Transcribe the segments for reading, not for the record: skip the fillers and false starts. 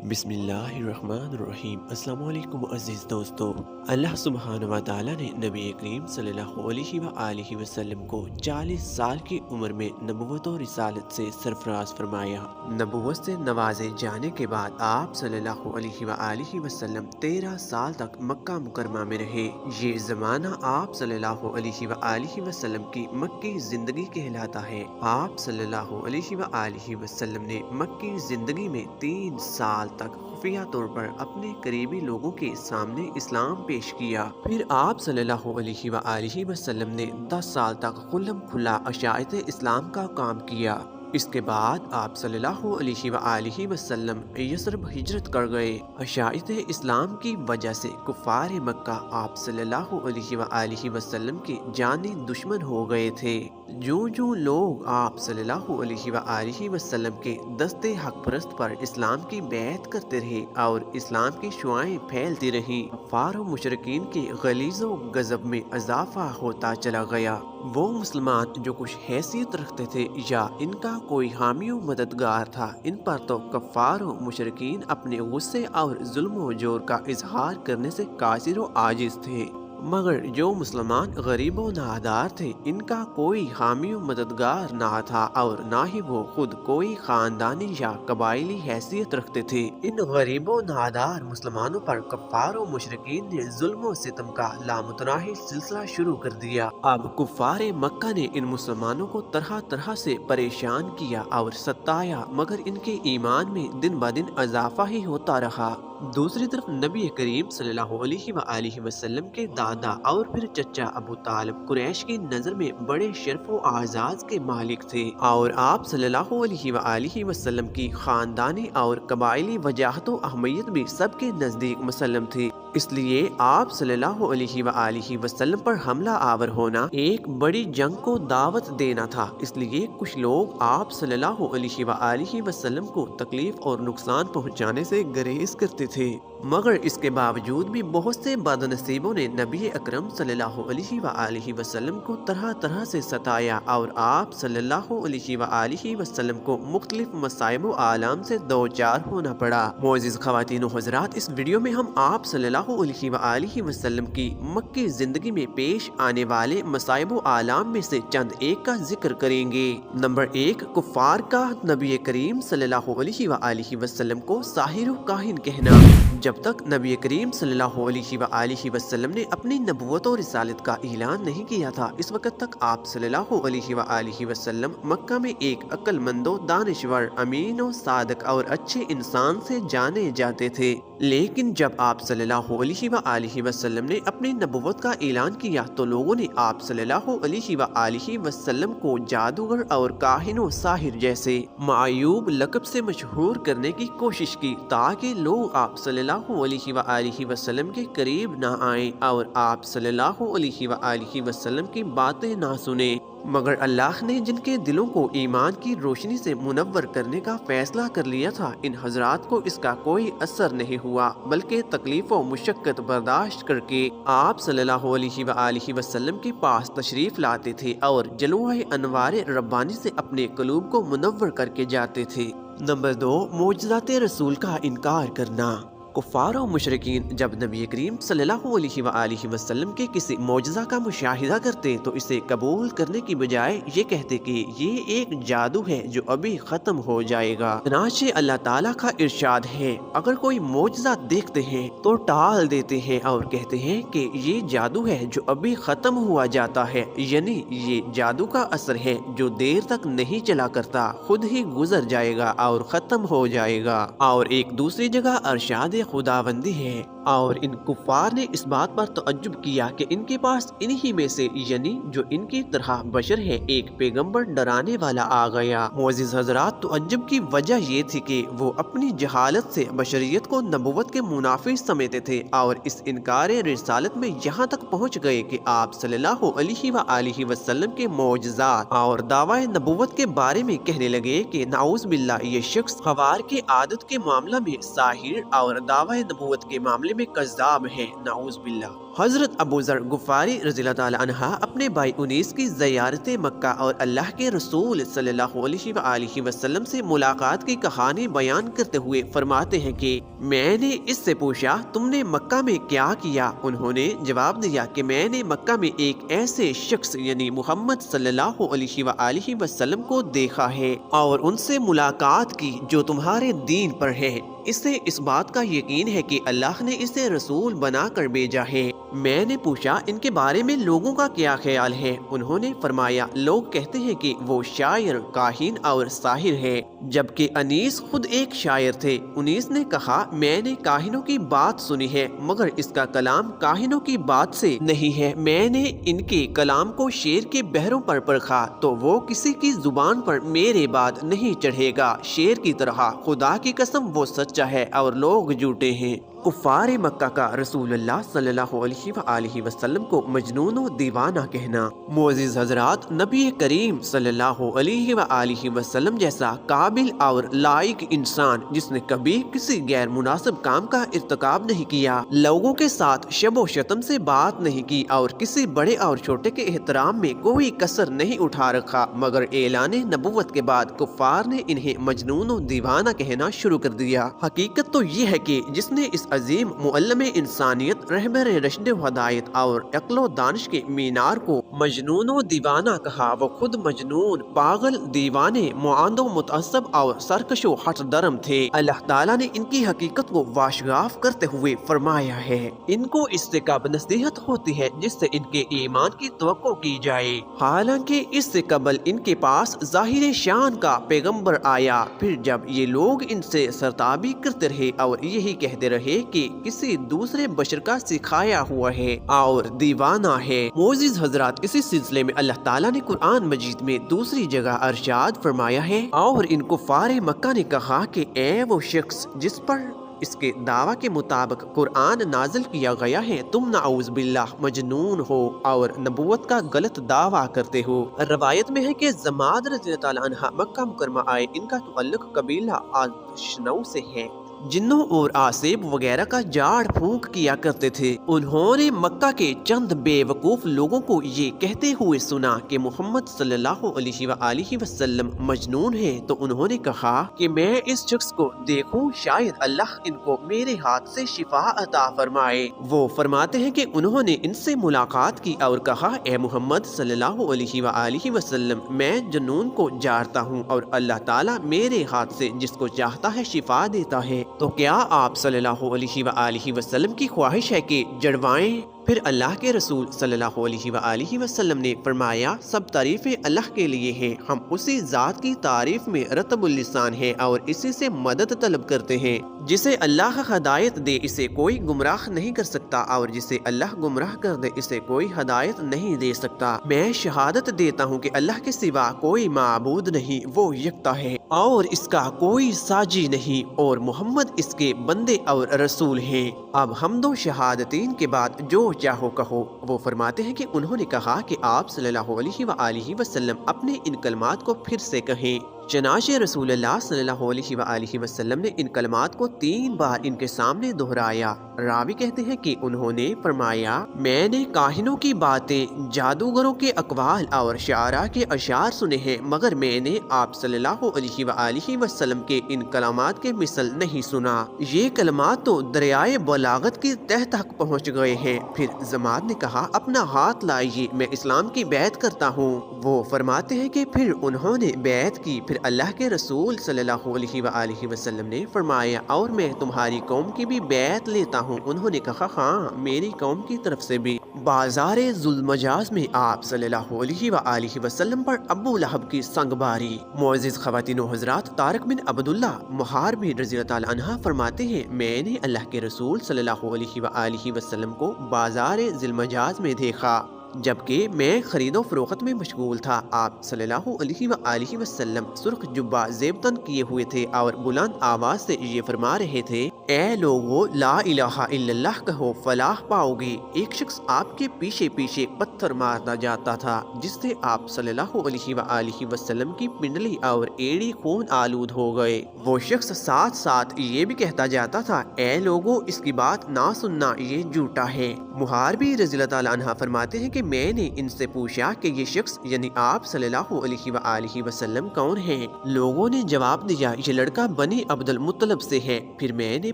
بسم اللہ الرحمن الرحیم۔ السلام علیکم عزیز دوستو، اللہ سبحانہ و تعالیٰ نے نبی کریم صلی اللہ علیہ وآلہ وسلم کو 40 سال کی عمر میں نبوت و رسالت سے سرفراز فرمایا۔ نبوت سے نوازے جانے کے بعد آپ صلی اللہ علیہ وآلہ وسلم 13 سال تک مکہ مکرمہ میں رہے۔ یہ زمانہ آپ صلی اللہ علیہ وآلہ وسلم کی مکی زندگی کہلاتا ہے۔ آپ صلی اللہ علیہ وآلہ وسلم نے مکی زندگی میں 3 سال تک خفیہ طور پر اپنے قریبی لوگوں کے سامنے اسلام پیش کیا۔ پھر آپ صلی اللہ علیہ وآلہ وسلم نے 10 سال تک کھلم کھلا اشاعت اسلام کا کام کیا۔ اس کے بعد آپ صلی اللہ علیہ وآلہ وسلم یثرب ہجرت کر گئے۔ اشاعت اسلام کی وجہ سے کفار مکہ آپ صلی اللہ علیہ وآلہ وسلم کے جانی دشمن ہو گئے تھے۔ جو لوگ آپ صلی اللہ علیہ وآلہ وسلم کے دستے حق پرست پر اسلام کی بیعت کرتے رہے اور اسلام کی شعائیں پھیلتی رہیں، کفار و مشرکین کے غلیظ و غضب میں اضافہ ہوتا چلا گیا۔ وہ مسلمان جو کچھ حیثیت رکھتے تھے یا ان کا کوئی حامی و مددگار تھا، ان پر تو کفار و مشرکین اپنے غصے اور ظلم و جور کا اظہار کرنے سے قاصر و عاجز تھے، مگر جو مسلمان غریب و نادار تھے ان کا کوئی حامی و مددگار نہ تھا اور نہ ہی وہ خود کوئی خاندانی یا قبائلی حیثیت رکھتے تھے۔ ان غریب و نادار مسلمانوں پر کفار و مشرکین نے ظلم و ستم کا لامتناہی سلسلہ شروع کر دیا۔ اب کفار مکہ نے ان مسلمانوں کو طرح طرح سے پریشان کیا اور ستایا، مگر ان کے ایمان میں دن بدن اضافہ ہی ہوتا رہا۔ دوسری طرف نبی کریم صلی اللہ علیہ وآلہ وسلم کے دادا اور پھر چچا ابو طالب قریش کی نظر میں بڑے شرف و اعزاز کے مالک تھے اور آپ صلی اللہ علیہ وآلہ وسلم کی خاندانی اور قبائلی وجاہت و اہمیت بھی سب کے نزدیک مسلم تھی۔ اس لیے آپ صلی اللہ علیہ وآلہ وسلم پر حملہ آور ہونا ایک بڑی جنگ کو دعوت دینا تھا۔ اس لیے کچھ لوگ آپ صلی اللہ علیہ وآلہ وسلم کو تکلیف اور نقصان پہنچانے سے گریز کرتے تھے، مگر اس کے باوجود بھی بہت سے بد نصیبوں نے نبی اکرم صلی اللہ علیہ وآلہ وسلم کو طرح طرح سے ستایا اور آپ صلی اللہ علیہ وآلہ وسلم کو مختلف مصائب و آلام سے دوچار ہونا پڑا۔ معزز خواتین و حضرات، اس ویڈیو میں ہم آپ صلی اللہ علیہ وآلہ وسلم کی مکی زندگی میں پیش آنے والے مصائب و آلام میں سے چند ایک کا ذکر کریں گے۔ نمبر 1، کفار کا نبی کریم صلی اللہ علیہ وآلہ وسلم کو ساحر و کاہن کہنا۔ جب تک نبی کریم صلی اللہ علیہ وآلہ وسلم نے اپنی نبوت و رسالت کا اعلان نہیں کیا تھا، اس وقت تک آپ صلی اللہ علیہ وآلہ وسلم مکہ میں ایک عقل مند و دانشور، امین و صادق اور اچھے انسان سے جانے جاتے تھے۔ لیکن جب آپ صلی اللہ علیہ وآلہ وسلم نے اپنی نبوت کا اعلان کیا تو لوگوں نے آپ صلی اللہ علیہ وآلہ وسلم کو جادوگر اور کاہن و ساحر جیسے معیوب لقب سے مشہور کرنے کی کوشش کی تاکہ لوگ آپ صلی اللہ علیہ وآلہ وسلم کے قریب نہ آئیں اور آپ صلی اللہ علیہ وآلہ وسلم کی باتیں نہ سنیں، مگر اللہ نے جن کے دلوں کو ایمان کی روشنی سے منور کرنے کا فیصلہ کر لیا تھا، ان حضرات کو اس کا کوئی اثر نہیں ہوا، بلکہ تکلیف و مشقت برداشت کر کے آپ صلی اللہ علیہ وآلہ وسلم کے پاس تشریف لاتے تھے اور جلوہ انوار ربانی سے اپنے قلوب کو منور کر کے جاتے تھے۔ نمبر 2، معجزات رسول کا انکار کرنا۔ کفار و مشرکین جب نبی کریم صلی اللہ علیہ وآلہ وسلم کے کسی معجزہ کا مشاہدہ کرتے تو اسے قبول کرنے کی بجائے یہ کہتے کہ یہ ایک جادو ہے جو ابھی ختم ہو جائے گا۔ چنانچہ اللہ تعالیٰ کا ارشاد ہے، اگر کوئی معجزہ دیکھتے ہیں تو ٹال دیتے ہیں اور کہتے ہیں کہ یہ جادو ہے جو ابھی ختم ہوا جاتا ہے، یعنی یہ جادو کا اثر ہے جو دیر تک نہیں چلا کرتا، خود ہی گزر جائے گا اور ختم ہو جائے گا۔ اور ایک دوسری جگہ ارشاد خداوندی ہے، اور ان کفار نے اس بات پر تعجب کیا کہ ان کے پاس انہی میں سے، یعنی جو ان کی طرح بشر ہے، ایک پیغمبر ڈرانے والا آ گیا۔ معزز حضرات، تعجب کی وجہ یہ تھی کہ وہ اپنی جہالت سے بشریت کو نبوت کے منافی سمجھتے تھے اور اس انکار رسالت میں یہاں تک پہنچ گئے کہ آپ صلی اللہ علیہ وآلہ وسلم کے معجزات اور دعوی نبوت کے بارے میں کہنے لگے کہ نعوذ باللہ یہ شخص خوار کے عادت کے معاملہ میں ساحر اور دعوی نبوت کے معاملے میں کذاب ہے، نعوذ باللہ۔ حضرت ابو ذر غفاری رضی اللہ تعالی عنہ اپنے بھائی انیس کی زیارت مکہ اور اللہ کے رسول صلی اللہ علیہ وآلہ وسلم سے ملاقات کی کہانی بیان کرتے ہوئے فرماتے ہیں کہ میں نے اس سے پوچھا تم نے مکہ میں کیا کیا؟ انہوں نے جواب دیا کہ میں نے مکہ میں ایک ایسے شخص یعنی محمد صلی اللہ علیہ وآلہ وسلم کو دیکھا ہے اور ان سے ملاقات کی جو تمہارے دین پر ہے۔ اس سے اس بات کا یقین ہے کہ اللہ نے اسے رسول بنا کر بھیجا ہے۔ میں نے پوچھا ان کے بارے میں لوگوں کا کیا خیال ہے؟ انہوں نے فرمایا لوگ کہتے ہیں کہ وہ شاعر، کاہن اور ساحر ہے، جبکہ انیس خود ایک شاعر تھے۔ انیس نے کہا میں نے کاہنوں کی بات سنی ہے مگر اس کا کلام کاہنوں کی بات سے نہیں ہے۔ میں نے ان کے کلام کو شیر کے بحروں پر پرکھا تو وہ کسی کی زبان پر میرے بعد نہیں چڑھے گا شیر کی طرح، خدا کی قسم وہ سچا ہے اور لوگ جھوٹے ہیں۔ کفار مکہ کا رسول اللہ صلی اللہ علیہ وآلہ وسلم کو مجنون و دیوانہ کہنا۔ معزز حضرات، نبی کریم صلی اللہ علیہ وآلہ وسلم جیسا قابل اور لائق انسان جس نے کبھی کسی غیر مناسب کام کا ارتکاب نہیں کیا، لوگوں کے ساتھ شب و شتم سے بات نہیں کی اور کسی بڑے اور چھوٹے کے احترام میں کوئی کسر نہیں اٹھا رکھا، مگر اعلان نبوت کے بعد کفار نے انہیں مجنون و دیوانہ کہنا شروع کر دیا۔ حقیقت تو یہ ہے کہ جس نے اس عظیم معلم انسانیت، رہبر رشد و ہدایت اور عقل و دانش کے مینار کو مجنون و دیوانہ کہا وہ خود مجنون، پاگل، دیوانے، معاند و متعصب اور سرکش و ہٹ درم تھے۔ اللہ تعالیٰ نے ان کی حقیقت کو واشگاف کرتے ہوئے فرمایا ہے ان کو اس سے کب نصیحت ہوتی ہے جس سے ان کے ایمان کی توقع کی جائے، حالانکہ اس سے قبل ان کے پاس ظاہر شان کا پیغمبر آیا، پھر جب یہ لوگ ان سے سرتابی کرتے رہے اور یہی کہتے رہے کہ کسی دوسرے بشر کا سکھایا ہوا ہے اور دیوانہ ہے۔ معزز حضرات، اسی سلسلے میں اللہ تعالیٰ نے قرآن مجید میں دوسری جگہ ارشاد فرمایا ہے اور ان کفار مکہ نے کہا کہ اے وہ شخص جس پر اس کے دعویٰ کے مطابق قرآن نازل کیا گیا ہے تم نعوذ باللہ مجنون ہو اور نبوت کا غلط دعویٰ کرتے ہو۔ روایت میں ہے کہ زماد رضی اللہ تعالیٰ عنہ مکہ مکرمہ آئے، ان کا تعلق قبیلہ آشنو سے ہے، جنوں اور آسیب وغیرہ کا جھاڑ پھونک کیا کرتے تھے۔ انہوں نے مکہ کے چند بے وقوف لوگوں کو یہ کہتے ہوئے سنا کہ محمد صلی اللہ علیہ وآلہ وسلم مجنون ہے تو انہوں نے کہا کہ میں اس شخص کو دیکھوں شاید اللہ ان کو میرے ہاتھ سے شفا عطا فرمائے۔ وہ فرماتے ہیں کہ انہوں نے ان سے ملاقات کی اور کہا اے محمد صلی اللہ علیہ وآلہ وسلم میں جنون کو جارتا ہوں اور اللہ تعالیٰ میرے ہاتھ سے جس کو چاہتا ہے شفا دیتا ہے، تو کیا آپ صلی اللہ علیہ وآلہ وسلم کی خواہش ہے کہ جڑوائیں؟ پھر اللہ کے رسول صلی اللہ علیہ وآلہ وسلم نے فرمایا سب تعریفیں اللہ کے لیے ہیں، ہم اسی ذات کی تعریف میں رطب اللسان ہیں اور اسی سے مدد طلب کرتے ہیں۔ جسے اللہ ہدایت دے اسے کوئی گمراہ نہیں کر سکتا اور جسے اللہ گمراہ کر دے اسے کوئی ہدایت نہیں دے سکتا۔ میں شہادت دیتا ہوں کہ اللہ کے سوا کوئی معبود نہیں، وہ یکتا ہے اور اس کا کوئی ساجی نہیں اور محمد اس کے بندے اور رسول ہیں۔ اب حمد و شہادتین کے بعد جو چاہو کہو۔ وہ فرماتے ہیں کہ انہوں نے کہا کہ آپ صلی اللہ علیہ وآلہ وسلم اپنے ان کلمات کو پھر سے کہیں۔ چنانچہ رسول اللہ صلی اللہ علیہ وآلہ وسلم نے ان کلمات کو 3 بار ان کے سامنے دہرایا۔ راوی کہتے ہیں کہ انہوں نے فرمایا میں نے کاہنوں کی باتیں، جادوگروں کے اقوال اور شعراء کے اشعار سنے ہیں مگر میں نے آپ صلی اللہ علیہ وآلہ وسلم کے ان کلمات کے مثل نہیں سنا۔ یہ کلمات تو دریائے بلاغت کی تہ تک پہنچ گئے ہیں۔ پھر زماد نے کہا اپنا ہاتھ لائیے میں اسلام کی بیعت کرتا ہوں۔ وہ فرماتے ہیں کہ پھر انہوں نے بیعت کی۔ پھر اللہ کے رسول صلی اللہ علیہ وآلہ وسلم نے فرمایا اور میں تمہاری قوم کی بھی بیعت لیتا ہوں۔ انہوں نے کہا ہاں میری قوم کی طرف سے بھی۔ بازار ذوالمجاز میں آپ صلی اللہ علیہ وآلہ وسلم پر ابو لہب کی سنگ باری۔ معزز خواتین و حضرات، طارق بن عبداللہ محاربی رضی اللہ تعالیٰ عنہ فرماتے ہیں میں نے اللہ کے رسول صلی اللہ علیہ وآلہ وسلم کو بازار ذوالمجاز میں دیکھا۔ جبکہ میں خرید و فروخت میں مشغول تھا۔ آپ صلی اللہ علیہ وآلہ وسلم سرخ جبہ زیب تن کیے ہوئے تھے اور بلند آواز سے یہ فرما رہے تھے، اے لوگو لا الہ الا اللہ کہو فلاح پاؤ گے۔ ایک شخص آپ کے پیچھے پیچھے پتھر مارتا جاتا تھا، جس سے آپ صلی اللہ علیہ وآلہ وسلم کی پنڈلی اور ایڑی خون آلود ہو گئے۔ وہ شخص ساتھ ساتھ یہ بھی کہتا جاتا تھا، اے لوگو اس کی بات نہ سننا، یہ جھوٹا ہے۔ محاربی رضی اللہ تعالیٰ عنہ فرماتے ہیں کہ میں نے ان سے پوچھا کہ یہ شخص یعنی آپ صلی اللہ علیہ وآلہ وسلم کون ہیں؟ لوگوں نے جواب دیا، یہ لڑکا بنی عبد المطلب سے ہے۔ پھر میں نے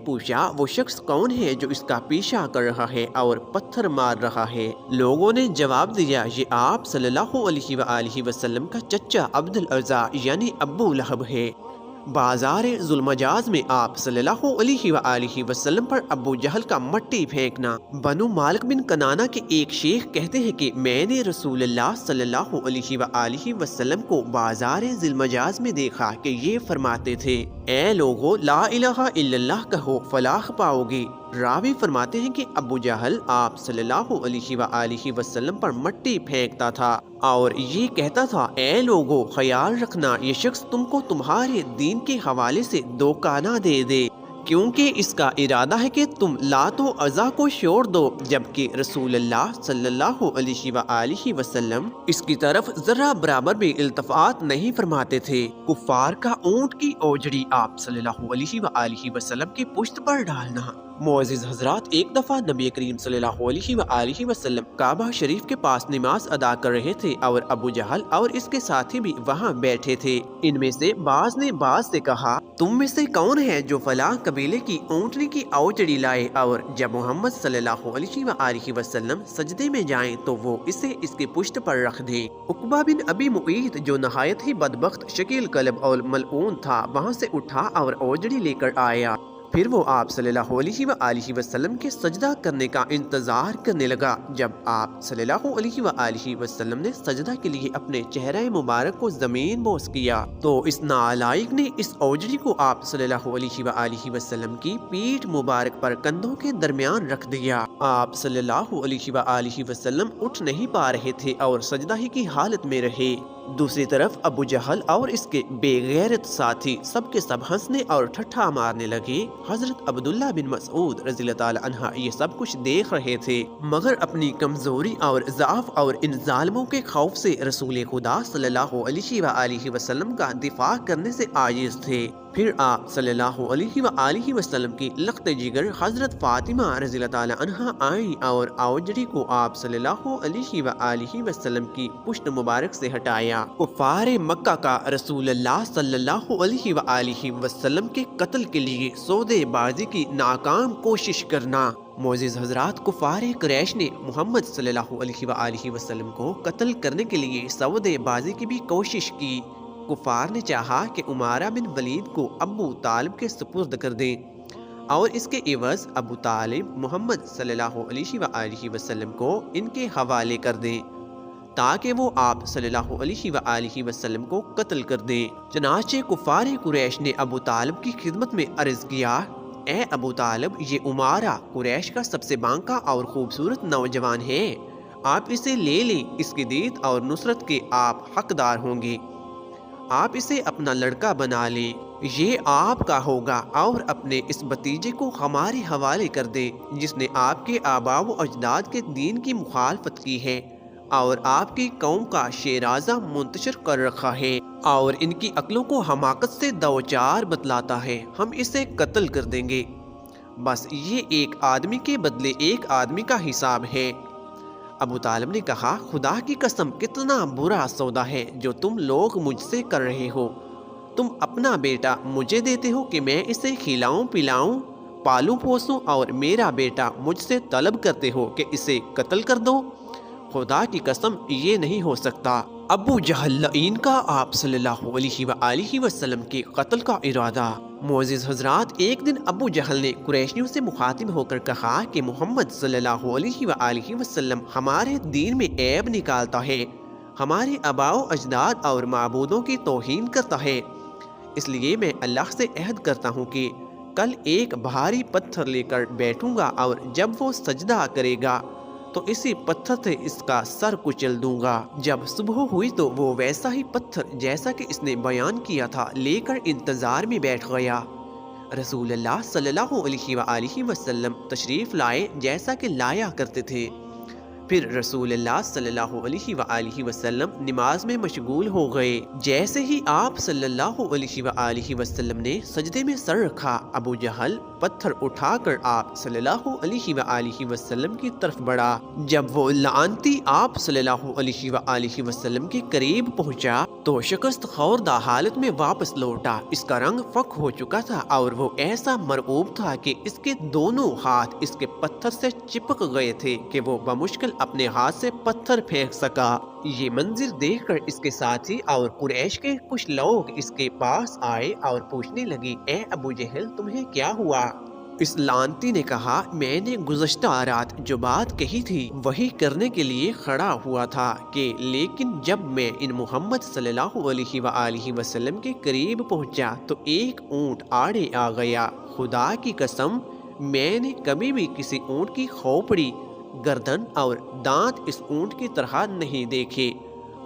پوچھا، وہ شخص کون ہے جو اس کا پیچھا کر رہا ہے اور پتھر مار رہا ہے؟ لوگوں نے جواب دیا، یہ آپ صلی اللہ علیہ وآلہ وسلم کا چچا عبد العزیٰ یعنی ابو لہب ہے۔ بازار ذوالمجاز میں آپ صلی اللہ علیہ وآلہ وسلم پر ابو جہل کا مٹی پھینکنا۔ بنو مالک بن کنانہ کے ایک شیخ کہتے ہیں کہ میں نے رسول اللہ صلی اللہ علیہ وآلہ وسلم کو بازار ذوالمجاز میں دیکھا کہ یہ فرماتے تھے، اے لوگو لا الہ الا اللہ کہو فلاح پاؤ گے۔ راوی فرماتے ہیں کہ ابو جہل آپ صلی اللہ علیہ وآلہ وسلم پر مٹی پھینکتا تھا اور یہ کہتا تھا، اے لوگو خیال رکھنا یہ شخص تم کو تمہارے دین کے حوالے سے دھوکہ نہ دے دے، کیونکہ اس کا ارادہ ہے کہ تم لات و عزا کو چھوڑ دو، جبکہ رسول اللہ صلی اللہ علیہ وآلہ وسلم اس کی طرف ذرا برابر بھی التفات نہیں فرماتے تھے۔ کفار کا اونٹ کی اوجڑی آپ صلی اللہ علیہ وآلہ وسلم کی پشت پر ڈالنا۔ معزز حضرات، ایک دفعہ نبی کریم صلی اللہ علیہ وآلہ وسلم کعبہ شریف کے پاس نماز ادا کر رہے تھے اور ابو جہل اور اس کے ساتھی بھی وہاں بیٹھے تھے۔ ان میں سے بعض نے بعض سے کہا، تم میں سے کون ہے جو فلاں قبیلے کی اونٹنی کی اوجڑی لائے اور جب محمد صلی اللہ علیہ وآلہ وسلم سجدے میں جائیں تو وہ اسے اس کی پشت پر رکھ دیں؟ عقبہ بن ابی معیط جو نہایت ہی بدبخت شکیل قلب اور ملعون تھا، وہاں سے اٹھا اور اوجڑی لے کر آیا۔ پھر وہ آپ صلی اللہ علیہ وآلہ وسلم کے سجدہ کرنے کا انتظار کرنے لگا۔ جب آپ صلی اللہ علیہ وآلہ وسلم نے سجدہ کے لیے اپنے چہرہ مبارک کو زمین بوس کیا تو اس نالائق نے اس اوجڑی کو آپ صلی اللہ علیہ وآلہ وسلم کی پیٹھ مبارک پر کندھوں کے درمیان رکھ دیا۔ آپ صلی اللہ علیہ وآلہ وسلم اٹھ نہیں پا رہے تھے اور سجدہ ہی کی حالت میں رہے۔ دوسری طرف ابو جہل اور اس کے بے غیرت ساتھی سب کے سب ہنسنے اور ٹھٹھا مارنے لگے۔ حضرت عبداللہ بن مسعود رضی اللہ تعالی عنہ یہ سب کچھ دیکھ رہے تھے، مگر اپنی کمزوری اور ضعف اور ان ظالموں کے خوف سے رسول خدا صلی اللہ علیہ وآلہ وسلم کا دفاع کرنے سے عاجز تھے۔ پھر آپ صلی اللہ علیہ وآلہ وسلم کی لخت جگر حضرت فاطمہ رضی اللہ تعالی عنہ آئیں اور اوجڑی کو آپ صلی اللہ علیہ وآلہ وسلم کی پشت مبارک سے ہٹایا۔ کفار مکہ کا رسول اللہ صلی اللہ علیہ وآلہ وسلم کے قتل کے لیے سودے بازی کی ناکام کوشش کرنا۔ معزز حضرات، کفار قریش نے محمد صلی اللہ علیہ وآلہ وسلم کو قتل کرنے کے لیے سودے بازی کی بھی کوشش کی۔ کفار نے چاہا کہ عمارہ بن ولید کو ابو طالب کے سپرد کر دیں اور اس کے عوض ابو طالب محمد صلی اللہ علیہ وآلہ وسلم کو ان کے حوالے کر دیں تاکہ وہ آپ صلی اللہ علیہ وآلہ وسلم کو قتل کر دیں۔ چنانچہ کفار قریش نے ابو طالب کی خدمت میں عرض کیا، اے ابو طالب، یہ عمارہ قریش کا سب سے بانکا اور خوبصورت نوجوان ہے، آپ اسے لے لیں، اس کی دیت اور نصرت کے آپ حقدار ہوں گے، آپ اسے اپنا لڑکا بنا لیں، یہ آپ کا ہوگا، اور اپنے اس بھتیجے کو ہمارے حوالے کر دیں جس نے آپ کے آباء و اجداد کے دین کی مخالفت کی ہے اور آپ کی قوم کا شیرازہ منتشر کر رکھا ہے اور ان کی عقلوں کو حماقت سے دوچار بتلاتا ہے، ہم اسے قتل کر دیں گے، بس یہ ایک آدمی کے بدلے ایک آدمی کا حساب ہے۔ ابو طالب نے کہا، خدا کی قسم کتنا برا سودا ہے جو تم لوگ مجھ سے کر رہے ہو، تم اپنا بیٹا مجھے دیتے ہو کہ میں اسے کھلاؤں پلاؤں پالوں پوسوں اور میرا بیٹا مجھ سے طلب کرتے ہو کہ اسے قتل کر دو، خدا کی قسم یہ نہیں ہو سکتا۔ ابو جہل لعین کا آپ صلی اللہ علیہ وآلہ وسلم کے قتل کا ارادہ۔ معزز حضرات، ایک دن ابو جہل نے قریشیوں سے مخاطب ہو کر کہا کہ محمد صلی اللہ علیہ وآلہ وسلم ہمارے دین میں عیب نکالتا ہے، ہمارے آباء و اجداد اور معبودوں کی توہین کرتا ہے، اس لیے میں اللہ سے عہد کرتا ہوں کہ کل ایک بھاری پتھر لے کر بیٹھوں گا اور جب وہ سجدہ کرے گا تو اسی پتھر سے اس کا سر کچل دوں گا۔ جب صبح ہوئی تو وہ ویسا ہی پتھر جیسا کہ اس نے بیان کیا تھا لے کر انتظار میں بیٹھ گیا۔ رسول اللہ صلی اللہ علیہ وآلہ وسلم تشریف لائے جیسا کہ لایا کرتے تھے۔ پھر رسول اللہ صلی اللہ علیہ وآلہ وسلم نماز میں مشغول ہو گئے۔ جیسے ہی آپ صلی اللہ علیہ وآلہ وسلم نے سجدے میں سر رکھا، ابو جہل پتھر اٹھا کر آپ صلی اللہ علیہ وآلہ وسلم کی طرف بڑھا۔ جب وہ لعنتی آپ صلی اللہ علیہ وآلہ وسلم کے قریب پہنچا تو شکست خوردہ حالت میں واپس لوٹا۔ اس کا رنگ فک ہو چکا تھا اور وہ ایسا مرعوب تھا کہ اس کے دونوں ہاتھ اس کے پتھر سے چپک گئے تھے کہ وہ بمشکل اپنے ہاتھ سے پتھر پھینک سکا۔ یہ منظر دیکھ کر اس کے ساتھی اور قریش کے کچھ لوگ اس کے پاس آئے اور پوچھنے لگے، اے ابو جہل تمہیں کیا ہوا؟ اس لعنتی نے کہا، میں نے گزشتہ رات جو بات کہی تھی وہی کرنے کے لیے کھڑا ہوا تھا کہ لیکن جب میں ان محمد صلی اللہ علیہ وآلہ وسلم کے قریب پہنچا تو ایک اونٹ آڑے آ گیا۔ خدا کی قسم میں نے کبھی بھی کسی اونٹ کی کھوپڑی، گردن اور دانت اس اونٹ کی طرح نہیں دیکھے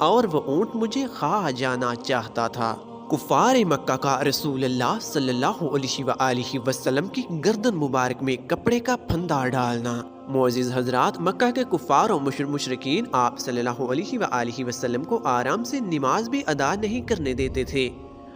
اور وہ اونٹ مجھے کھا جانا چاہتا تھا۔ کفار مکہ کا رسول اللہ صلی اللہ علیہ وآلہ وسلم کی گردن مبارک میں کپڑے کا پھندا ڈالنا۔ معزز حضرات، مکہ کے کفار و مشرکین آپ صلی اللہ علیہ وآلہ وسلم کو آرام سے نماز بھی ادا نہیں کرنے دیتے تھے۔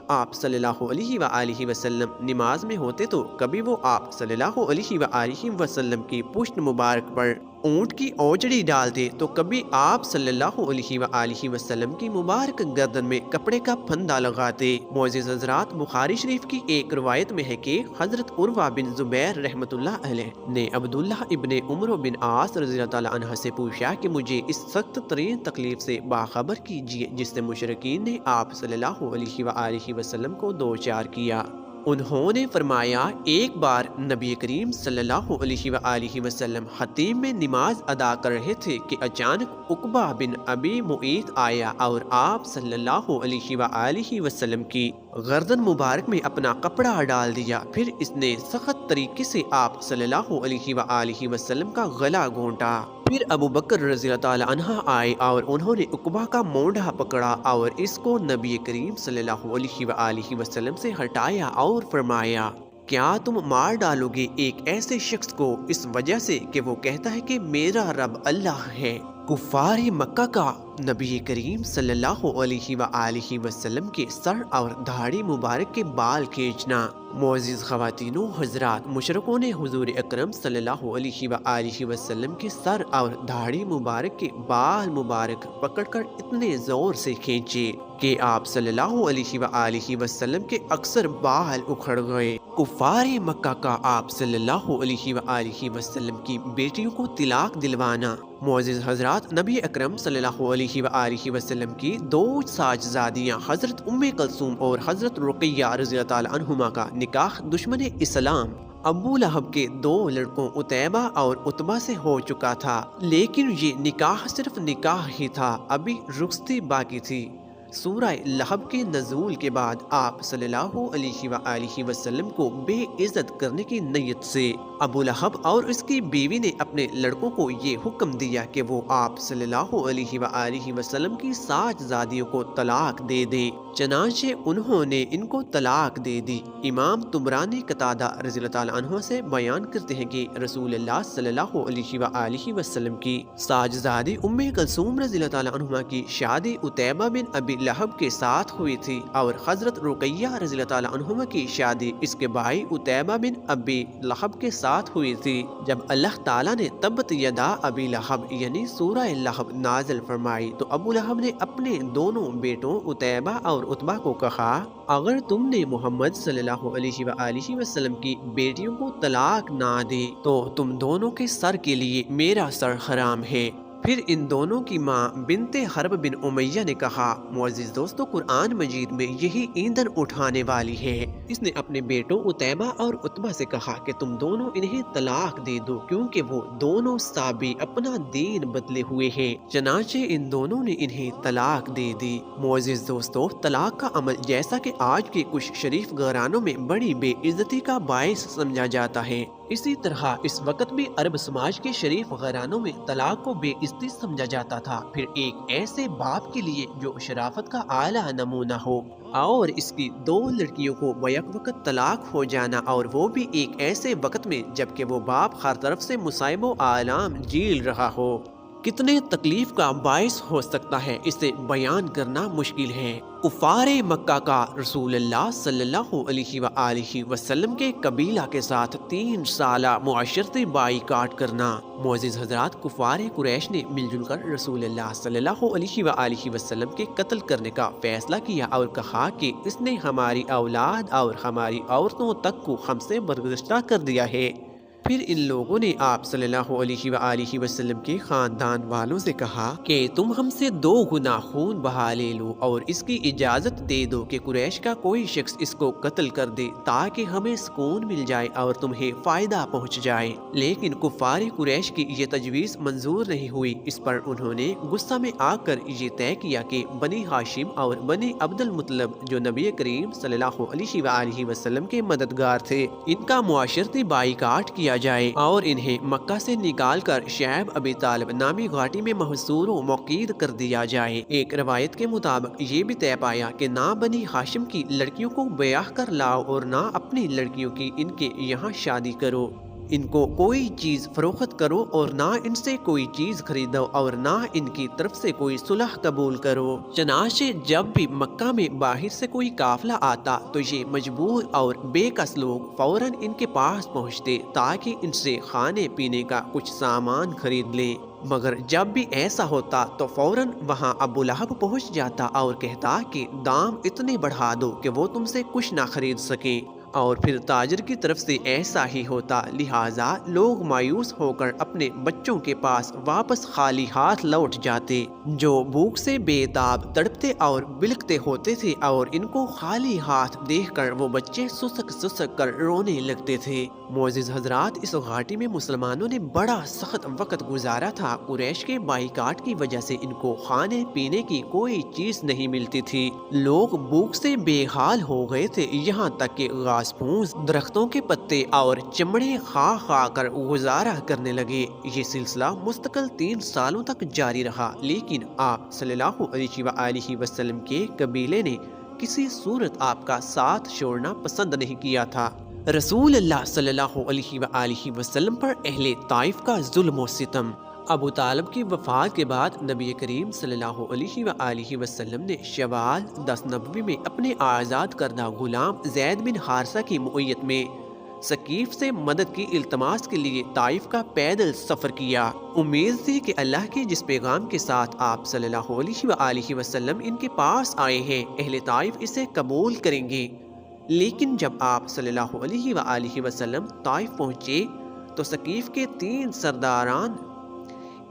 آپ صلی اللہ علیہ وآلہ وسلم نماز میں ہوتے تو کبھی وہ آپ صلی اللہ علیہ وآلہ وسلم کی پشت مبارک پر اونٹ کی اوجڑی ڈالتے تو کبھی آپ صلی اللہ علیہ وآلہ وسلم کی مبارک گردن میں کپڑے کا پھندا لگاتے۔ معزز حضرات، بخاری شریف کی ایک روایت میں ہے کہ حضرت عروہ بن زبیر رحمۃ اللہ علیہ نے عبداللہ ابن عمرو بن عاص رضی اللہ تعالیٰ عنہ سے پوچھا کہ مجھے اس سخت ترین تکلیف سے باخبر کیجیے جس سے مشرکین نے آپ صلی اللہ علیہ وآلہ وسلم کو دوچار کیا۔ انہوں نے فرمایا، ایک بار نبی کریم صلی اللہ علیہ وآلہ وسلم خطیم میں نماز ادا کر رہے تھے کہ اچانک عقبہ بن ابی معیط آیا اور آپ صلی اللہ علیہ وآلہ وسلم کی گردن مبارک میں اپنا کپڑا ڈال دیا۔ پھر اس نے سخت طریقے سے آپ صلی اللہ علیہ وآلہ وسلم کا گلا گھونٹا۔ پھر ابو بکر رضی اللہ تعالی عنہ آئے اور انہوں نے عقبہ کا مونڈھا پکڑا اور اس کو نبی کریم صلی اللہ علیہ وآلہ وسلم سے ہٹایا اور فرمایا، کیا تم مار ڈالو گے ایک ایسے شخص کو اس وجہ سے کہ وہ کہتا ہے کہ میرا رب اللہ ہے؟ کفار مکہ کا نبی کریم صلی اللہ علیہ وآلہ وسلم کے سر اور داڑھی مبارک کے بال کھینچنا۔ معزز خواتین و حضرات، مشرکوں نے حضور اکرم صلی اللہ علیہ وآلہ وسلم کے سر اور داڑھی مبارک کے بال مبارک پکڑ کر اتنے زور سے کھینچے کہ آپ صلی اللہ علیہ وآلہ وسلم کے اکثر بال اکھڑ گئے۔ کفار مکہ کا آپ صلی اللہ علیہ وآلہ وسلم کی بیٹیوں کو طلاق دلوانا۔ معزز حضرات، نبی اکرم صلی اللہ علیہ وآلہ وسلم کی دو ساجزادیاں حضرت ام کلثوم اور حضرت رقیہ رضی اللہ تعالی عنہما کا نکاح دشمن اسلام ابو لہب کے دو لڑکوں عتیبہ اور عتبہ سے ہو چکا تھا، لیکن یہ نکاح صرف نکاح ہی تھا، ابھی رخصتی باقی تھی۔ سورہ لہب کے نزول کے بعد آپ صلی اللہ علیہ وآلہ وسلم کو بے عزت کرنے کی نیت سے ابو لہب اور اس کی بیوی نے اپنے لڑکوں کو یہ حکم دیا کہ وہ آپ صلی اللہ علیہ وآلہ وسلم کی ساجزادیوں کو طلاق دے دیں۔ چنانچہ انہوں نے ان کو طلاق دے دی۔ امام طبرانی قتادہ رضی اللہ تعالیٰ عنہ سے بیان کرتے ہیں کہ رسول اللہ صلی اللہ علیہ وآلہ وسلم کی ساجزادی ام کلثوم رضی اللہ تعالیٰ عنہ کی شادی عتیبہ بن ابی لہب کے ساتھ ہوئی تھی اور حضرت رقیہ رضی اللہ تعالیٰ عنہ کی شادی اس کے بھائی عتیبہ بن ابی لہب کے ساتھ ہوئی تھی۔ جب اللہ تعالیٰ نے تبت یدا ابی لہب یعنی سورہ لہب نازل فرمائی تو ابو لہب نے اپنے دونوں بیٹوں عتیبہ اور عتبہ کو کہا، اگر تم نے محمد صلی اللہ علیہ وآلہ وسلم کی بیٹیوں کو طلاق نہ دی تو تم دونوں کے سر کے لیے میرا سر حرام ہے۔ پھر ان دونوں کی ماں بنت حرب بن امیہ نے کہا، معزز دوستو، قرآن مجید میں یہی ایندھن اٹھانے والی ہے۔ اس نے اپنے بیٹوں عتیبہ اور عتبہ سے کہا کہ تم دونوں انہیں طلاق دے دو، کیونکہ وہ دونوں صحابی اپنا دین بدلے ہوئے ہیں۔ چنانچہ ان دونوں نے انہیں طلاق دے دی۔ معزز دوستو، طلاق کا عمل جیسا کہ آج کے کچھ شریف گھرانوں میں بڑی بے عزتی کا باعث سمجھا جاتا ہے، اسی طرح اس وقت بھی عرب سماج کے شریف گھرانوں میں طلاق کو بے عزتی سمجھا جاتا تھا، پھر ایک ایسے باپ کے لیے جو شرافت کا اعلیٰ نمونہ ہو، اور اس کی دو لڑکیوں کو بیک وقت طلاق ہو جانا، اور وہ بھی ایک ایسے وقت میں جبکہ وہ باپ ہر طرف سے مصائب و آلام جھیل رہا ہو، کتنے تکلیف کا باعث ہو سکتا ہے، اسے بیان کرنا مشکل ہے۔ کفار مکہ کا رسول اللہ صلی اللہ علیہ وآلہ وسلم کے قبیلہ کے ساتھ 3 سالہ معاشرتی بائیکاٹ کرنا۔ معزز حضرات، کفار قریش نے مل جل کر رسول اللہ صلی اللہ علیہ وآلہ وسلم کے قتل کرنے کا فیصلہ کیا اور کہا کہ اس نے ہماری اولاد اور ہماری عورتوں تک کو ہم سے برگزشتہ کر دیا ہے۔ پھر ان لوگوں نے آپ صلی اللہ علیہ وآلہ وسلم کے خاندان والوں سے کہا کہ تم ہم سے 2 گنا خون بہا لے لو اور اس کی اجازت دے دو کہ قریش کا کوئی شخص اس کو قتل کر دے تاکہ ہمیں سکون مل جائے اور تمہیں فائدہ پہنچ جائے۔ لیکن کفار قریش کی یہ تجویز منظور نہیں ہوئی۔ اس پر انہوں نے غصہ میں آ کر یہ طے کیا کہ بنی ہاشم اور بنی عبد المطلب جو نبی کریم صلی اللہ علیہ وآلہ وسلم کے مددگار تھے، ان کا معاشرتی بائیکاٹ کیا جائے اور انہیں مکہ سے نکال کر شعیب ابی طالب نامی گھاٹی میں محصور و موقید کر دیا جائے۔ ایک روایت کے مطابق یہ بھی طے پایا کہ نہ بنی ہاشم کی لڑکیوں کو بیاہ کر لاؤ اور نہ اپنی لڑکیوں کی ان کے یہاں شادی کرو، ان کو کوئی چیز فروخت کرو اور نہ ان سے کوئی چیز خریدو اور نہ ان کی طرف سے کوئی صلح قبول کرو۔ چنانچہ جب بھی مکہ میں باہر سے کوئی قافلہ آتا تو یہ مجبور اور بے کس لوگ فوراً ان کے پاس پہنچتے تاکہ ان سے کھانے پینے کا کچھ سامان خرید لیں، مگر جب بھی ایسا ہوتا تو فوراً وہاں ابو لہب پہنچ جاتا اور کہتا کہ دام اتنے بڑھا دو کہ وہ تم سے کچھ نہ خرید سکیں، اور پھر تاجر کی طرف سے ایسا ہی ہوتا، لہٰذا لوگ مایوس ہو کر اپنے بچوں کے پاس واپس خالی ہاتھ لوٹ جاتے، جو بھوک سے بے تاب تڑپتے اور بلکتے ہوتے تھے، اور ان کو خالی ہاتھ دیکھ کر وہ بچے سسک سسک کر رونے لگتے تھے۔ معزز حضرات، اس گھاٹی میں مسلمانوں نے بڑا سخت وقت گزارا تھا۔ قریش کے بائیکاٹ کی وجہ سے ان کو کھانے پینے کی کوئی چیز نہیں ملتی تھی، لوگ بھوک سے بے حال ہو گئے تھے، یہاں تک کہ گھاس پھوس، درختوں کے پتے اور چمڑے کھا کھا کر گزارا کرنے لگے۔ یہ سلسلہ مستقل 3 سالوں تک جاری رہا، لیکن آپ صلی اللہ علیہ وآلہ وسلم کے قبیلے نے کسی صورت آپ کا ساتھ چھوڑنا پسند نہیں کیا تھا۔ رسول اللہ صلی اللہ علیہ وآلہ وسلم پر اہل طائف کا ظلم و ستم۔ ابو طالب کی وفات کے بعد نبی کریم صلی اللہ علیہ وآلہ وسلم نے شوال 10 نبوی میں اپنے آزاد کردہ غلام زید بن حارثہ کی معیت میں ثقیف سے مدد کی التماس کے لیے طائف کا پیدل سفر کیا۔ امید تھی کہ اللہ کے جس پیغام کے ساتھ آپ صلی اللہ علیہ وآلہ وسلم ان کے پاس آئے ہیں، اہل طائف اسے قبول کریں گے، لیکن جب آپ صلی اللہ علیہ وآلہ وسلم طائف پہنچے تو ثقیف کے 3 سرداران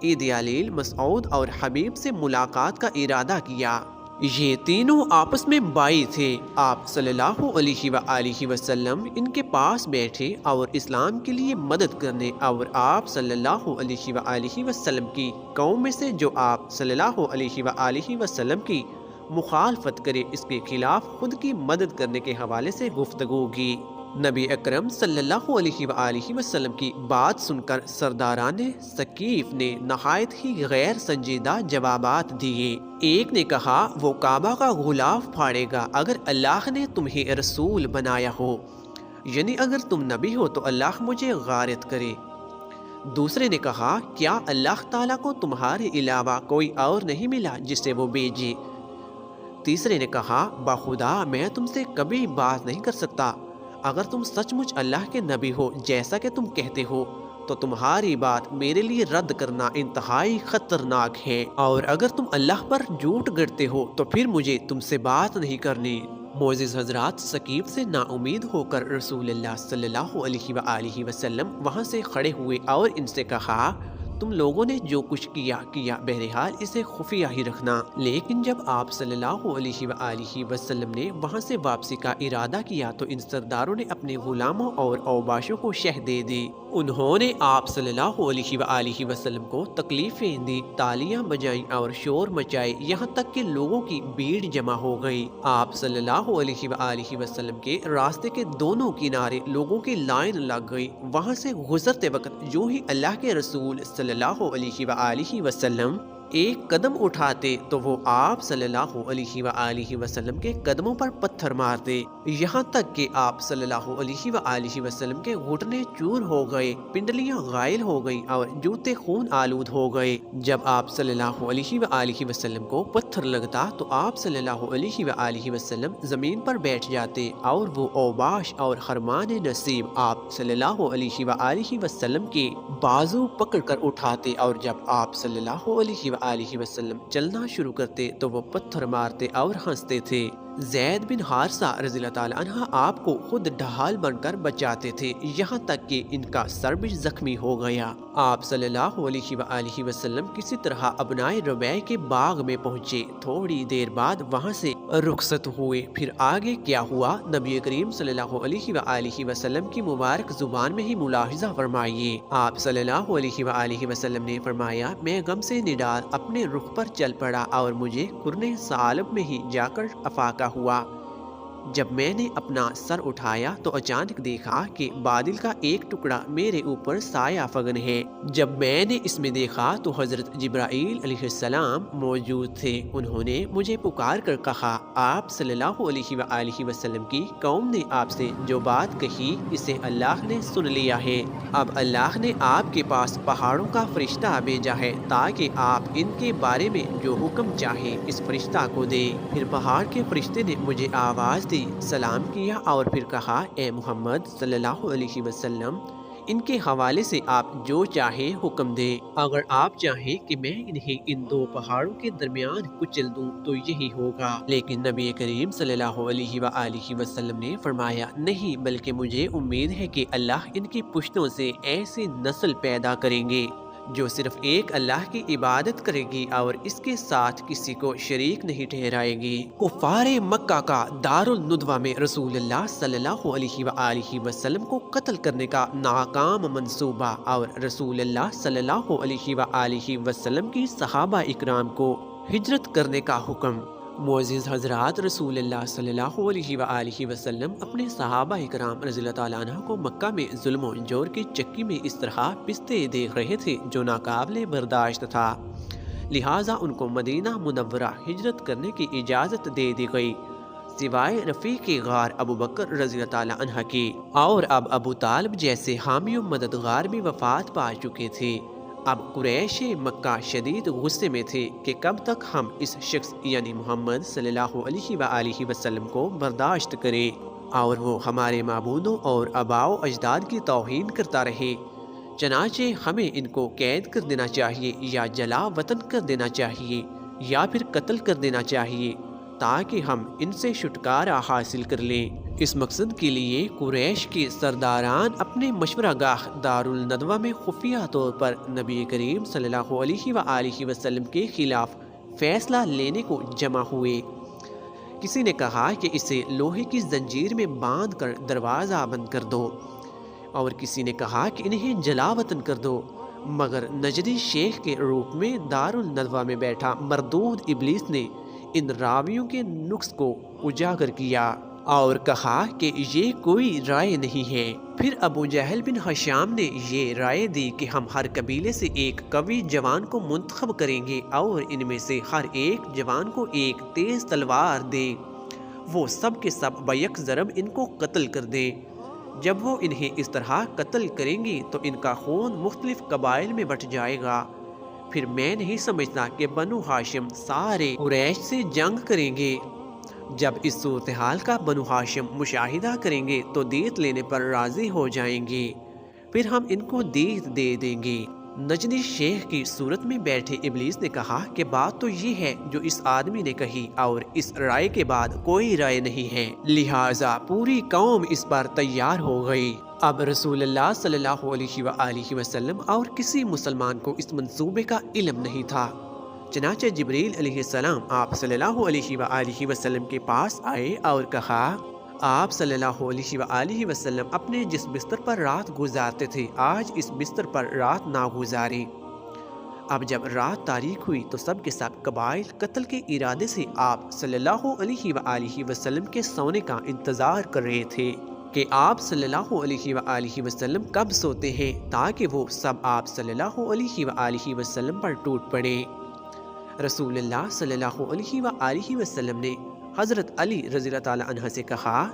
ایدیالیل، مسعود اور حبیب سے ملاقات کا ارادہ کیا۔ یہ تینوں آپس میں بائی تھے۔ آپ صلی اللہ علیہ وآلہ وسلم ان کے پاس بیٹھے اور اسلام کے لیے مدد کرنے اور آپ صلی اللہ علیہ وآلہ وسلم کی قوم میں سے جو آپ صلی اللہ علیہ وآلہ وسلم کی مخالفت کرے اس کے خلاف خود کی مدد کرنے کے حوالے سے گفتگو کی۔ نبی اکرم صلی اللہ علیہ وآلہ وسلم کی بات سن کر سرداران ثقیف نے نہایت ہی غیر سنجیدہ جوابات دیے۔ ایک نے کہا، وہ کعبہ کا غلاف پھاڑے گا اگر اللہ نے تمہیں رسول بنایا ہو، یعنی اگر تم نبی ہو تو اللہ مجھے غارت کرے۔ دوسرے نے کہا، کیا اللہ تعالیٰ کو تمہارے علاوہ کوئی اور نہیں ملا جسے وہ بھیجے؟ تیسرے نے کہا، بخدا میں تم سے کبھی بات نہیں کر سکتا، اگر تم سچ مچ اللہ کے نبی ہو جیسا کہ تم کہتے ہو تو تمہاری بات میرے لیے رد کرنا انتہائی خطرناک ہے، اور اگر تم اللہ پر جھوٹ گڑتے ہو تو پھر مجھے تم سے بات نہیں کرنی۔ معزز حضرات، ثقیف سے نا امید ہو کر رسول اللہ صلی اللہ علیہ وآلہ وسلم وہاں سے کھڑے ہوئے اور ان سے کہا، تم لوگوں نے جو کچھ کیا بہرحال اسے خفیہ ہی رکھنا۔ لیکن جب آپ صلی اللہ علیہ وآلہ وسلم نے وہاں سے واپسی کا ارادہ کیا تو ان سرداروں نے اپنے غلاموں اور اوباشوں کو شہ دے دی۔ انہوں نے آپ صلی اللہ علیہ وآلہ وسلم کو تکلیفیں دی، تالیاں بجائیں اور شور مچائے، یہاں تک کہ لوگوں کی بھیڑ جمع ہو گئی۔ آپ صلی اللہ علیہ وآلہ وسلم کے راستے کے دونوں کنارے لوگوں کی لائن لگ گئی۔ وہاں سے گزرتے وقت جو ہی اللہ کے رسول صلی اللہ علیہ وآلہ وسلم ایک قدم اٹھاتے تو وہ آپ صلی اللہ علیہ وآلہ وسلم کے قدموں پر پتھر مارتے، یہاں تک کہ آپ صلی اللہ علیہ وآلہ وسلم کے گھٹنے چور ہو گئے، پنڈلیاں غائل ہو گئیں اور جوتے خون آلود ہو گئے۔ جب آپ صلی اللہ علیہ وآلہ وسلم کو پتھر لگتا تو آپ صلی اللہ علیہ وآلہ وسلم زمین پر بیٹھ جاتے اور وہ اوباش اور خرمان نصیب آپ صلی اللہ علیہ وآلہ وسلم کے بازو پکڑ کر اٹھاتے، اور جب آپ صلی اللہ علیہ وآلہ وسلم چلنا شروع کرتے تو وہ پتھر مارتے اور ہنستے تھے۔ زید بن حارثہ رضی اللہ تعالی عنہ آپ کو خود ڈھال بن کر بچاتے تھے، یہاں تک کہ ان کا سر بھی زخمی ہو گیا۔ آپ صلی اللہ علیہ وآلہ وسلم کسی طرح ابنائے ربیع کے باغ میں پہنچے، تھوڑی دیر بعد وہاں سے رخصت ہوئے۔ پھر آگے کیا ہوا نبی کریم صلی اللہ علیہ وآلہ وسلم کی مبارک زبان میں ہی ملاحظہ فرمائیے۔ آپ صلی اللہ علیہ وآلہ وسلم نے فرمایا، میں غم سے نڈال اپنے رخ پر چل پڑا اور مجھے قرن ثعلب میں ہی جا کر افاقہ ہوا۔ جب میں نے اپنا سر اٹھایا تو اچانک دیکھا کہ بادل کا ایک ٹکڑا میرے اوپر سایہ فگن ہے۔ جب میں نے اس میں دیکھا تو حضرت جبرائیل علیہ السلام موجود تھے۔ انہوں نے مجھے پکار کر کہا، آپ صلی اللہ علیہ وآلہ وسلم کی قوم نے آپ سے جو بات کہی اسے اللہ نے سن لیا ہے۔ اب اللہ نے آپ کے پاس پہاڑوں کا فرشتہ بھیجا ہے تاکہ آپ ان کے بارے میں جو حکم چاہے اس فرشتہ کو دے۔ پھر پہاڑ کے فرشتے نے مجھے آواز دی، سلام کیا اور پھر کہا، اے محمد صلی اللہ علیہ وسلم، ان کے حوالے سے آپ جو چاہیں حکم دیں۔ اگر آپ چاہیں کہ میں انہیں ان دو پہاڑوں کے درمیان کچل دوں تو یہی ہوگا۔ لیکن نبی کریم صلی اللہ علیہ وآلہ وسلم نے فرمایا، نہیں، بلکہ مجھے امید ہے کہ اللہ ان کی پشتوں سے ایسی نسل پیدا کریں گے جو صرف ایک اللہ کی عبادت کرے گی اور اس کے ساتھ کسی کو شریک نہیں ٹھہرائے گی۔ کفار مکہ کا دارالندوہ میں رسول اللہ صلی اللہ علیہ وآلہ وسلم کو قتل کرنے کا ناکام منصوبہ اور رسول اللہ صلی اللہ علیہ وآلہ وسلم کی صحابہ اکرام کو ہجرت کرنے کا حکم۔ معزز حضرات، رسول اللہ صلی اللہ علیہ وآلہ وسلم اپنے صحابہ اکرام رضی اللہ تعالیٰ عنہ کو مکہ میں ظلم و جور کی چکی میں اس طرح پستے دیکھ رہے تھے جو ناقابل برداشت تھا، لہٰذا ان کو مدینہ منورہ ہجرت کرنے کی اجازت دے دی گئی، سوائے رفیق غار ابو بکر رضی اللہ تعالیٰ عنہ کی، اور اب ابو طالب جیسے حامی و مددگار بھی وفات پا چکے تھے۔ اب قریش مکہ شدید غصے میں تھے کہ کب تک ہم اس شخص یعنی محمد صلی اللہ علیہ وآلہ وسلم کو برداشت کریں اور وہ ہمارے معبودوں اور آباء و اجداد کی توہین کرتا رہے، چنانچہ ہمیں ان کو قید کر دینا چاہیے یا جلا وطن کر دینا چاہیے یا پھر قتل کر دینا چاہیے تاکہ ہم ان سے چھٹکارا حاصل کر لیں۔ اس مقصد کے لیے قریش کے سرداران اپنے مشورہ گاہ دارالندوہ میں خفیہ طور پر نبی کریم صلی اللہ علیہ وآلہ وسلم کے خلاف فیصلہ لینے کو جمع ہوئے۔ کسی نے کہا کہ اسے لوہے کی زنجیر میں باندھ کر دروازہ بند کر دو، اور کسی نے کہا کہ انہیں جلا وطن کر دو، مگر نجدی شیخ کے روپ میں دارالندوہ میں بیٹھا مردود ابلیس نے ان راویوں کے نقص کو اجاگر کیا اور کہا کہ یہ کوئی رائے نہیں ہے۔ پھر ابو جہل بن ہشام نے یہ رائے دی کہ ہم ہر قبیلے سے ایک قوی جوان کو منتخب کریں گے اور ان میں سے ہر ایک جوان کو ایک تیز تلوار دیں، وہ سب کے سب بیک ضرب ان کو قتل کر دیں۔ جب وہ انہیں اس طرح قتل کریں گے تو ان کا خون مختلف قبائل میں بٹ جائے گا۔ پھر میں نہیں سمجھتا کہ بنو ہاشم سارے قریش سے جنگ کریں گے۔ جب اس صورتحال کا بنو ہاشم مشاہدہ کریں گے تو دیت لینے پر راضی ہو جائیں گے، پھر ہم ان کو دیت دے دیں گے۔ نجدی شیخ کی صورت میں بیٹھے ابلیس نے کہا کہ بات تو یہ ہے جو اس آدمی نے کہی، اور اس رائے کے بعد کوئی رائے نہیں ہے، لہٰذا پوری قوم اس پر تیار ہو گئی۔ اب رسول اللہ صلی اللہ علیہ وآلہ وسلم اور کسی مسلمان کو اس منصوبے کا علم نہیں تھا۔ چنانچہ جبریل علیہ السلام آپ صلی اللہ علیہ وآلہ وسلم کے پاس آئے اور کہا، آپ صلی اللہ علیہ وآلہ وسلم اپنے جس بستر پر رات گزارتے تھے آج اس بستر پر رات نہ گزاریں۔ اب جب رات تاریک ہوئی تو سب کے سب قبائل قتل کے ارادے سے آپ صلی اللہ علیہ وآلہ وسلم کے سونے کا انتظار کر رہے تھے کہ آپ صلی اللہ علیہ وآلہ وسلم کب سوتے ہیں تاکہ وہ سب آپ صلی اللہ علیہ وآلہ وسلم پر ٹوٹ پڑے۔ رسول اللہ صلی اللہ علیہ وآلہ وسلم نے حضرت علی رضی اللہ تعالیٰ عنہ سے کہا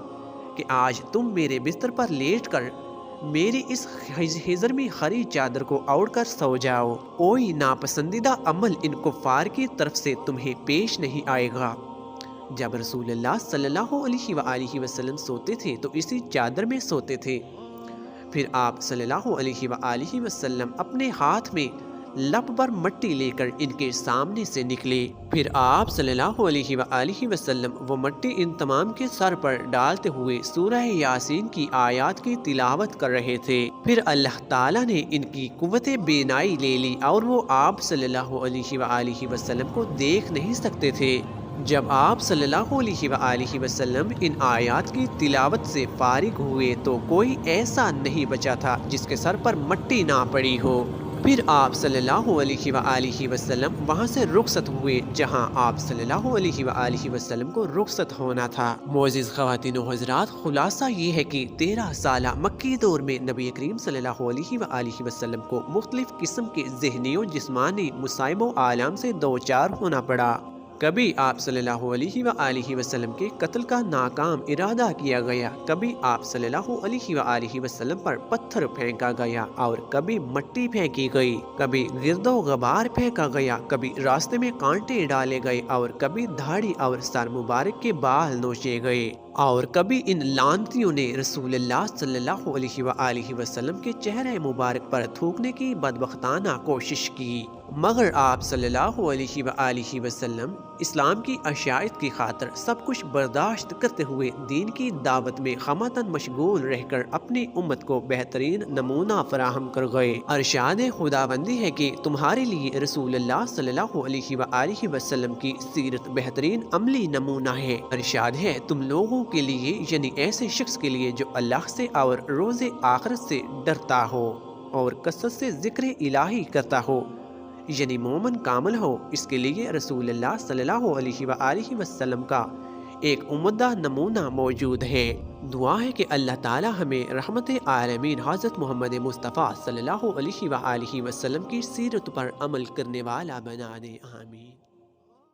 کہ آج تم میرے بستر پر لیٹ کر میری اس ہضرمی خری چادر کو اوڑھ کر سو جاؤ، کوئی ناپسندیدہ عمل ان کفار کی طرف سے تمہیں پیش نہیں آئے گا۔ جب رسول اللہ صلی اللہ علیہ وآلہ وسلم سوتے تھے تو اسی چادر میں سوتے تھے۔ پھر آپ صلی اللہ علیہ وآلہ وسلم اپنے ہاتھ میں لپ پر مٹی لے کر ان کے سامنے سے نکلے، پھر آپ صلی اللہ علیہ وآلہ وسلم وہ مٹی ان تمام کے سر پر ڈالتے ہوئے سورہ یاسین کی آیات کی تلاوت کر رہے تھے۔ پھر اللہ تعالیٰ نے ان کی قوت بینائی لے لی اور وہ آپ صلی اللہ علیہ وآلہ وسلم کو دیکھ نہیں سکتے تھے۔ جب آپ صلی اللہ علیہ وآلہ وسلم ان آیات کی تلاوت سے فارغ ہوئے تو کوئی ایسا نہیں بچا تھا جس کے سر پر مٹی نہ پڑی ہو۔ پھر آپ صلی اللہ علیہ وآلہ وسلم وہاں سے رخصت ہوئے جہاں آپ صلی اللہ علیہ وآلہ وسلم کو رخصت ہونا تھا۔ معزز خواتین و حضرات، خلاصہ یہ ہے کہ 13 سالہ مکی دور میں نبی کریم صلی اللہ علیہ وآلہ وسلم کو مختلف قسم کے ذہنی و جسمانی مصائب و آلام سے دوچار ہونا پڑا۔ کبھی آپ صلی اللہ علیہ وآلہ وسلم کے قتل کا ناکام ارادہ کیا گیا، کبھی آپ صلی اللہ علیہ وآلہ وسلم پر پتھر پھینکا گیا اور کبھی مٹی پھینکی گئی، کبھی گرد و غبار پھینکا گیا، کبھی راستے میں کانٹے ڈالے گئے اور کبھی دھاڑی اور سر مبارک کے بال نوچے گئے، اور کبھی ان لعنتیوں نے رسول اللہ صلی اللہ علیہ وآلہ وسلم کے چہرے مبارک پر تھوکنے کی بدبختانہ کوشش کی، مگر آپ صلی اللہ علیہ وآلہ وسلم اسلام کی اشاعت کی خاطر سب کچھ برداشت کرتے ہوئے دین کی دعوت میں خمتاً مشغول رہ کر اپنی امت کو بہترین نمونہ فراہم کر گئے۔ ارشاد خداوندی ہے کہ تمہارے لیے رسول اللہ صلی اللہ علیہ وآلہ وسلم کی سیرت بہترین عملی نمونہ ہے۔ ارشاد ہے تم لوگوں کے لیے، یعنی ایسے شخص کے لیے جو اللہ سے اور روز آخرت سے ڈرتا ہو اور کثرت سے ذکر الہی کرتا ہو، یعنی مومن کامل ہو، اس کے لیے رسول اللہ صلی اللہ علیہ وآلہ وسلم کا ایک عمدہ نمونہ موجود ہے۔ دعا ہے کہ اللہ تعالی ہمیں رحمت عالمین حضرت محمد مصطفیٰ صلی اللہ علیہ وآلہ وسلم کی سیرت پر عمل کرنے والا بنا دے، آمین۔